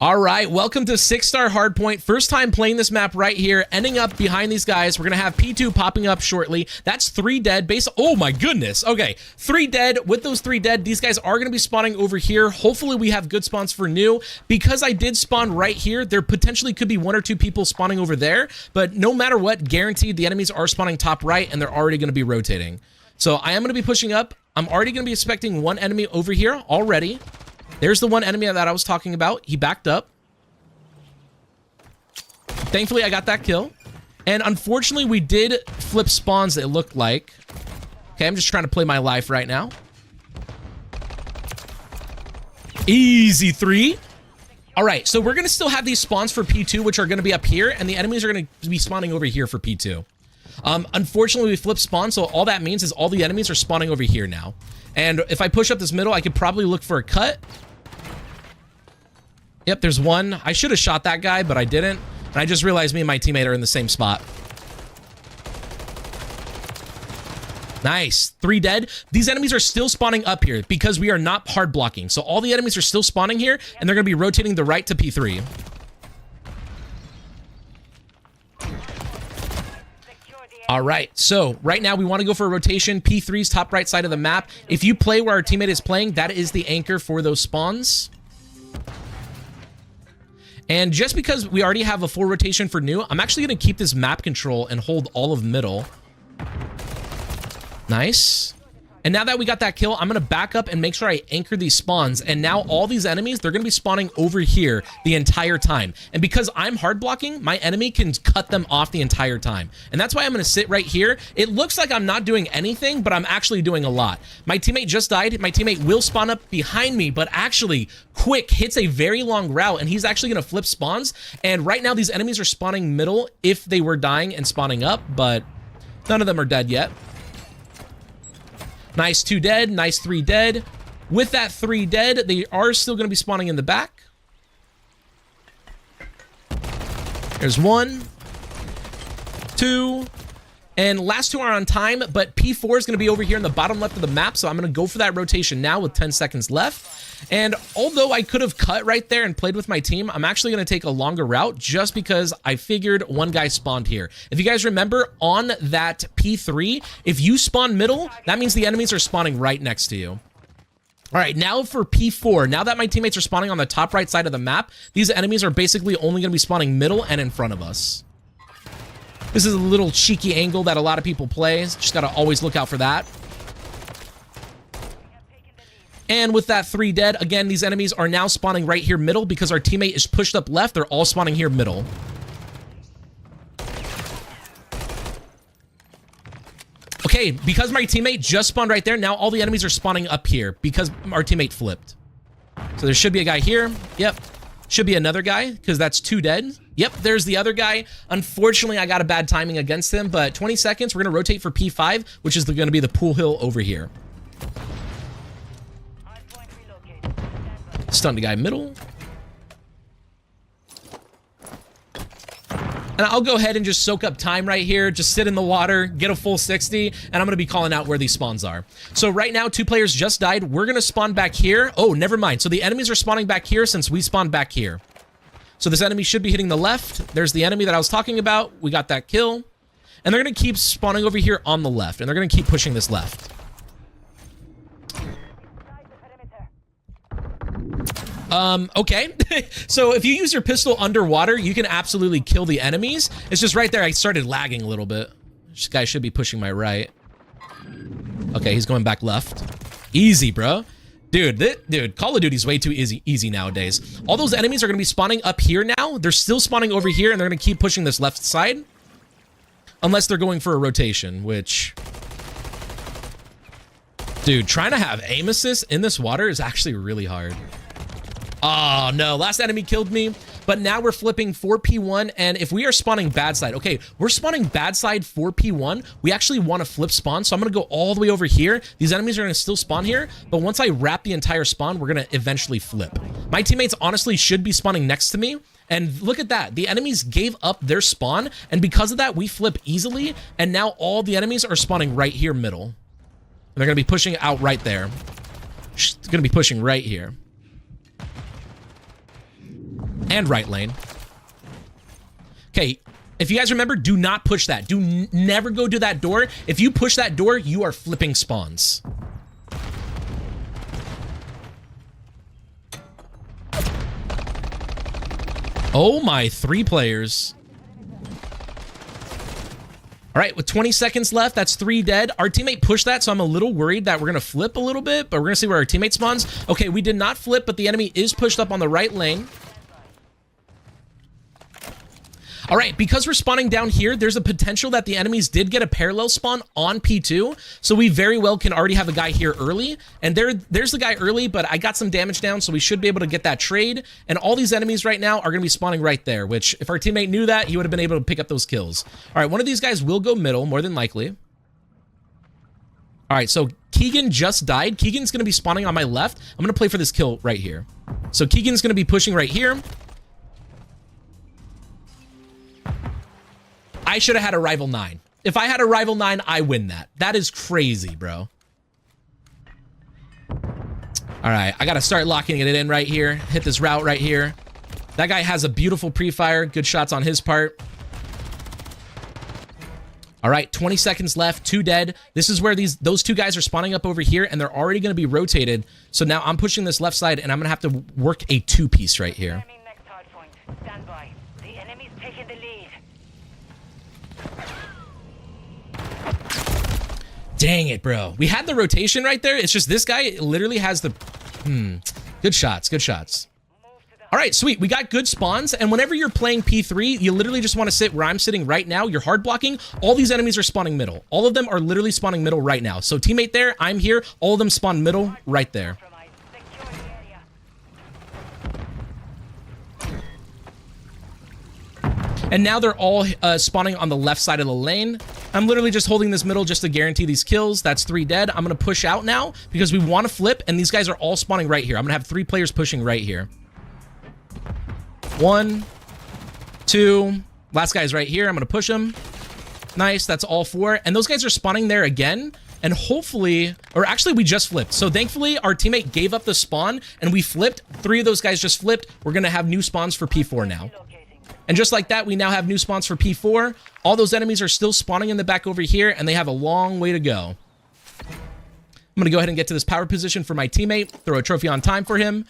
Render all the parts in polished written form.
All right, welcome to 6-star Hardpoint. First time playing this map right here, ending up behind these guys. We're going to have P2 popping up shortly. That's 3 dead. Oh my goodness. Okay, 3 dead. With those 3 dead, these guys are going to be spawning over here. Hopefully we have good spawns for new. Because I did spawn right here, there potentially could be 1 or 2 people spawning over there. But no matter what, guaranteed the enemies are spawning top right and they're already going to be rotating. So I am going to be pushing up. I'm already going to be expecting 1 enemy over here already. There's the 1 enemy that I was talking about. He backed up. Thankfully, I got that kill. And unfortunately, we did flip spawns, it looked like. Okay, I'm just trying to play my life right now. Easy 3. All right, so we're going to still have these spawns for P2, which are going to be up here. And the enemies are going to be spawning over here for P2. Unfortunately, we flipped spawn, so all that means is all the enemies are spawning over here now. And if I push up this middle, I could probably look for a cut. Yep, there's 1. I should have shot that guy, but I didn't. And I just realized me and my teammate are in the same spot. Nice. 3 dead. These enemies are still spawning up here because we are not hard blocking. So all the enemies are still spawning here, and they're going to be rotating the right to P3. All right, so right now we want to go for a rotation. P3's top right side of the map. If you play where our teammate is playing, that is the anchor for those spawns. And just because we already have a full rotation for new, I'm actually going to keep this map control and hold all of middle. Nice. And now that we got that kill, I'm going to back up and make sure I anchor these spawns. And now all these enemies, they're going to be spawning over here the entire time. And because I'm hard blocking, my enemy can cut them off the entire time. And that's why I'm going to sit right here. It looks like I'm not doing anything, but I'm actually doing a lot. My teammate just died. My teammate will spawn up behind me, but actually Quick hits a very long route and he's actually going to flip spawns. And right now these enemies are spawning middle if they were dying and spawning up, but none of them are dead yet. Nice 2 dead, nice 3 dead. With that 3 dead, they are still going to be spawning in the back. There's 1, 2, and last 2 are on time, but P4 is going to be over here in the bottom left of the map, so I'm going to go for that rotation now with 10 seconds left. And although I could have cut right there and played with my team, I'm actually going to take a longer route just because I figured 1 guy spawned here. If you guys remember, on that P3, if you spawn middle, that means the enemies are spawning right next to you. All right, now for P4. Now that my teammates are spawning on the top right side of the map, these enemies are basically only going to be spawning middle and in front of us. This is a little cheeky angle that a lot of people play. Just got to always look out for that. And with that 3 dead, again, these enemies are now spawning right here middle because our teammate is pushed up left. They're all spawning here middle. Okay, because my teammate just spawned right there, now all the enemies are spawning up here because our teammate flipped. So there should be a guy here. Yep. Should be another guy because that's 2 dead. Yep, there's the other guy. Unfortunately, I got a bad timing against him, but 20 seconds, we're going to rotate for P5, which is going to be the pool hill over here. Stun the guy middle. And I'll go ahead and just soak up time right here. Just sit in the water, get a full 60, and I'm going to be calling out where these spawns are. So right now, 2 players just died. We're going to spawn back here. Oh, never mind. So the enemies are spawning back here since we spawned back here. So this enemy should be hitting the left. There's the enemy that I was talking about. We got that kill. And they're going to keep spawning over here on the left. And they're going to keep pushing this left. Okay. So if you use your pistol underwater, you can absolutely kill the enemies. It's just right there, I started lagging a little bit. This guy should be pushing my right. Okay, he's going back left. Easy, bro. Dude, Call of Duty's way too easy nowadays. All those enemies are going to be spawning up here now. They're still spawning over here, and they're going to keep pushing this left side. Unless they're going for a rotation, which... Dude, trying to have aim assist in this water is actually really hard. Oh, no. Last enemy killed me. But now we're flipping 4P1. And if we are spawning bad side, okay, we're spawning bad side 4P1. We actually want to flip spawn. So I'm going to go all the way over here. These enemies are going to still spawn here. But once I wrap the entire spawn, we're going to eventually flip. My teammates honestly should be spawning next to me. And look at that. The enemies gave up their spawn. And because of that, we flip easily. And now all the enemies are spawning right here middle. And they're going to be pushing out right there. It's going to be pushing right here. And right lane. Okay, if you guys remember, do not push that. Never go to that door. If you push that door, you are flipping spawns. Oh my, 3 players. All right, with 20 seconds left, that's 3 dead. Our teammate pushed that, so I'm a little worried that we're going to flip a little bit, but we're going to see where our teammate spawns. Okay, we did not flip, but the enemy is pushed up on the right lane. All right, because we're spawning down here, there's a potential that the enemies did get a parallel spawn on P2, so we very well can already have a guy here early. And there's the guy early, but I got some damage down, so we should be able to get that trade. And all these enemies right now are going to be spawning right there, which if our teammate knew that, he would have been able to pick up those kills. All right, one of these guys will go middle, more than likely. All right, so Keegan just died. Keegan's going to be spawning on my left. I'm going to play for this kill right here. So Keegan's going to be pushing right here. I should have had a rival 9. If I had a rival 9, I win that. That is crazy, bro. All right, I got to start locking it in right here. Hit this route right here. That guy has a beautiful pre-fire. Good shots on his part. All right, 20 seconds left. 2 dead. This is where those 2 guys are spawning up over here, and they're already going to be rotated. So now I'm pushing this left side, and I'm going to have to work a 2-piece right here. Stand by. The enemy's taking the lead. Dang it, bro. We had the rotation right there. It's just this guy literally has the... Good shots. Good shots. All right, sweet. We got good spawns. And whenever you're playing P3, you literally just want to sit where I'm sitting right now. You're hard blocking. All these enemies are spawning middle. All of them are literally spawning middle right now. So teammate there, I'm here. All of them spawn middle right there. And now they're all spawning on the left side of the lane. I'm literally just holding this middle just to guarantee these kills. That's 3 dead. I'm going to push out now because we want to flip, and these guys are all spawning right here. I'm going to have 3 players pushing right here. 1, 2. Last guy's right here. I'm going to push him. Nice. That's all 4. And those guys are spawning there again. And hopefully, or actually we just flipped. So thankfully our teammate gave up the spawn and we flipped. 3 of those guys just flipped. We're going to have new spawns for P4 now. And just like that, we now have new spawns for P4. All those enemies are still spawning in the back over here, and they have a long way to go. I'm going to go ahead and get to this power position for my teammate. Throw a trophy on time for him.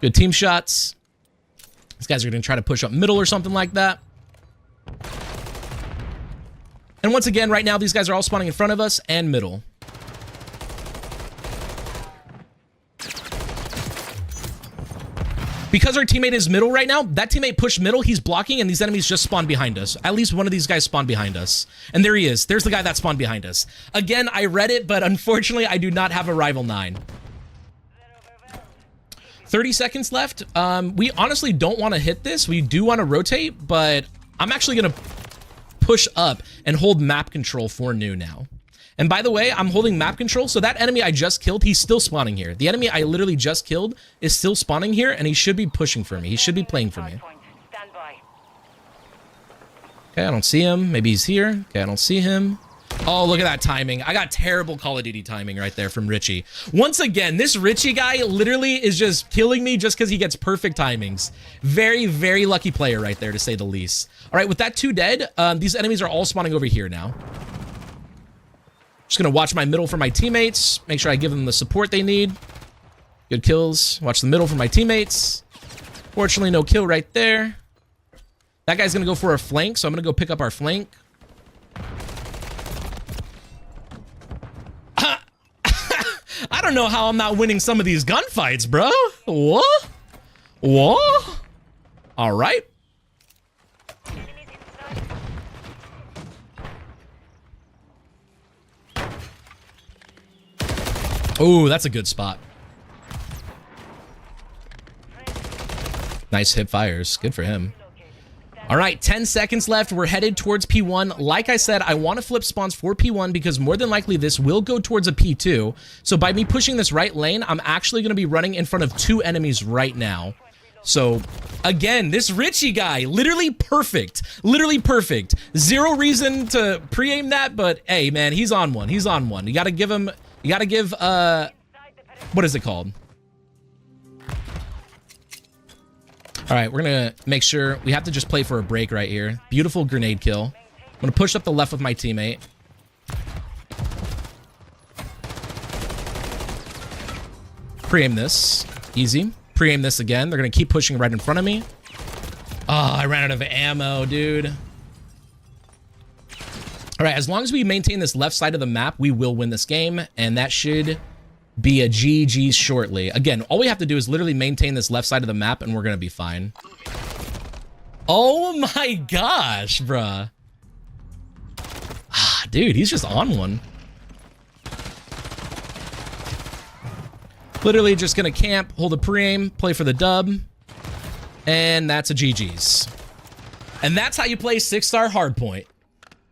Good team shots. These guys are going to try to push up middle or something like that. And once again, right now, these guys are all spawning in front of us and middle. Because our teammate is middle right now, that teammate pushed middle, he's blocking, and these enemies just spawned behind us. At least one of these guys spawned behind us. And there he is. There's the guy that spawned behind us. Again, I read it, but unfortunately, I do not have a rival 9. 30 seconds left. We honestly don't want to hit this. We do want to rotate, but I'm actually going to push up and hold map control for new now. And by the way, I'm holding map control, so that enemy I just killed, he's still spawning here. The enemy I literally just killed is still spawning here, and he should be pushing for me. He should be playing for me. Okay, I don't see him. Maybe he's here. Okay, I don't see him. Oh, look at that timing. I got terrible Call of Duty timing right there from Richie. Once again, this Richie guy literally is just killing me just because he gets perfect timings. Very, very lucky player right there, to say the least. All right, with that 2 dead, these enemies are all spawning over here now. Just going to watch my middle for my teammates. Make sure I give them the support they need. Good kills. Watch the middle for my teammates. Fortunately, no kill right there. That guy's going to go for a flank, so I'm going to go pick up our flank. I don't know how I'm not winning some of these gunfights, bro. What? What? All right. Oh, that's a good spot. Nice hip fires. Good for him. All right, 10 seconds left. We're headed towards P1. Like I said, I want to flip spawns for P1 because more than likely this will go towards a P2. So by me pushing this right lane, I'm actually going to be running in front of 2 enemies right now. So again, this Richie guy, literally perfect. Literally perfect. Zero reason to pre-aim that, but hey, man, he's on one. He's on one. You got to give him... You got to give, what is it called? All right, we're going to make sure we have to just play for a break right here. Beautiful grenade kill. I'm going to push up the left with my teammate. Pre-aim this. Easy. Pre-aim this again. They're going to keep pushing right in front of me. Oh, I ran out of ammo, dude. All right, as long as we maintain this left side of the map, we will win this game, and that should be a GG shortly. Again, all we have to do is literally maintain this left side of the map, and we're going to be fine. Oh my gosh, bruh. Ah, dude, he's just on one. Literally just going to camp, hold a pre-aim, play for the dub, and that's a GG's. And that's how you play 6-star hardpoint.